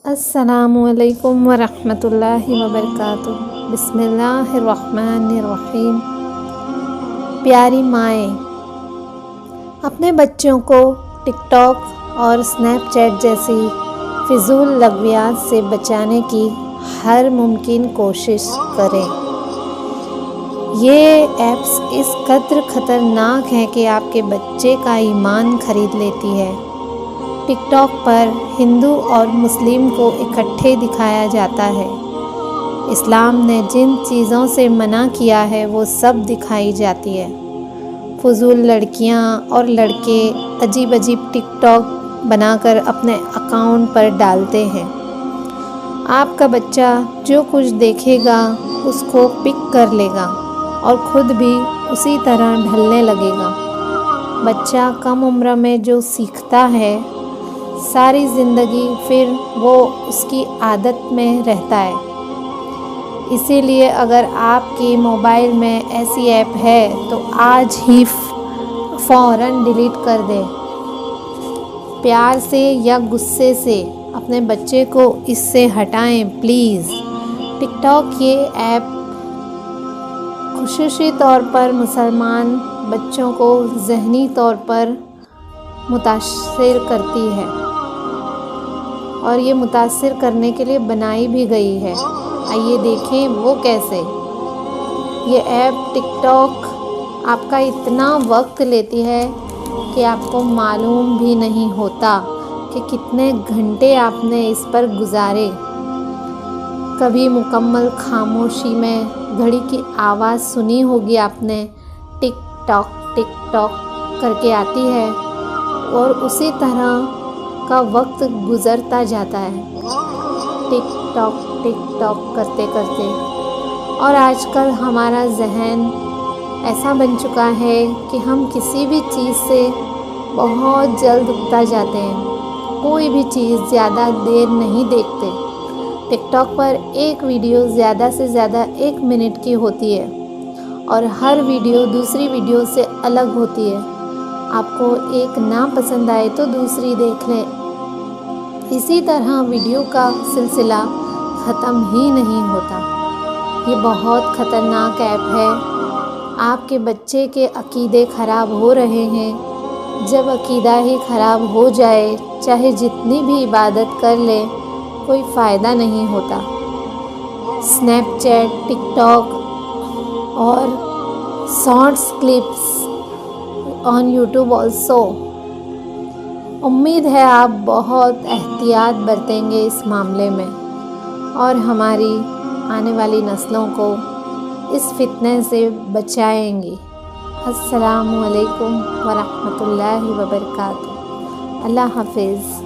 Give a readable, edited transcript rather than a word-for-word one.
السلام علیکم ورحمۃ اللہ وبرکاتہ۔ بسم اللہ الرحمن الرحیم۔ پیاری مائیں، اپنے بچوں کو ٹک ٹاک اور اسنیپ چیٹ جیسی فضول لغویات سے بچانے کی ہر ممکن کوشش کریں۔ یہ ایپس اس قدر خطرناک ہیں کہ آپ کے بچے کا ایمان خرید لیتی ہے۔ ٹک ٹاک پر ہندو اور مسلم کو اکٹھے دکھایا جاتا ہے۔ اسلام نے جن چیزوں سے منع کیا ہے وہ سب دکھائی جاتی ہے۔ فضول لڑکیاں اور لڑکے عجیب عجیب ٹک ٹاک بنا کر اپنے اکاؤنٹ پر ڈالتے ہیں۔ آپ کا بچہ جو کچھ دیکھے گا اس کو پک کر لے گا اور خود بھی اسی طرح ڈھلنے لگے گا۔ بچہ کم عمر میں جو سیکھتا ہے ساری زندگی پھر وہ اس کی عادت میں رہتا ہے۔ اسی لیے اگر آپ کی موبائل میں ایسی ایپ ہے تو آج ہی فوراً ڈیلیٹ کر دیں۔ پیار سے یا غصے سے اپنے بچے کو اس سے ہٹائیں پلیز۔ ٹک ٹاک یہ ایپ خصوصی طور پر مسلمان بچوں کو ذہنی طور پر متاثر کرتی ہے اور یہ متاثر کرنے کے لیے بنائی بھی گئی ہے۔ آئیے دیکھیں وہ کیسے۔ یہ ایپ ٹک ٹاک آپ کا اتنا وقت لیتی ہے کہ آپ کو معلوم بھی نہیں ہوتا کہ کتنے گھنٹے آپ نے اس پر گزارے۔ کبھی مکمل خاموشی میں گھڑی کی آواز سنی ہوگی آپ نے، ٹک ٹاک کر کے آتی ہے اور اسی طرح کا وقت گزرتا جاتا ہے ٹک ٹاک کرتے کرتے۔ اور آج کل ہمارا ذہن ایسا بن چکا ہے کہ ہم کسی بھی چیز سے بہت جلد اکتا جاتے ہیں، کوئی بھی چیز زیادہ دیر نہیں دیکھتے۔ ٹک ٹاک پر ایک ویڈیو زیادہ سے زیادہ 1 منٹ کی ہوتی ہے اور ہر ویڈیو دوسری ویڈیو سے الگ ہوتی ہے۔ آپ کو ایک نہ پسند آئے تو دوسری دیکھ لیں۔ اسی طرح ویڈیو کا سلسلہ ختم ہی نہیں ہوتا۔ یہ بہت خطرناک ایپ ہے۔ آپ کے بچے کے عقیدے خراب ہو رہے ہیں۔ جب عقیدہ ہی خراب ہو جائے چاہے جتنی بھی عبادت کر لے کوئی فائدہ نہیں ہوتا۔ اسنیپ چیٹ، ٹک ٹاک اور shorts clips on YouTube also. امید ہے آپ بہت احتیاط برتیں گے اس معاملے میں اور ہماری آنے والی نسلوں کو اس فتنے سے بچائیں گی۔ السلام علیکم ورحمۃ اللہ وبرکاتہ۔ اللہ حافظ۔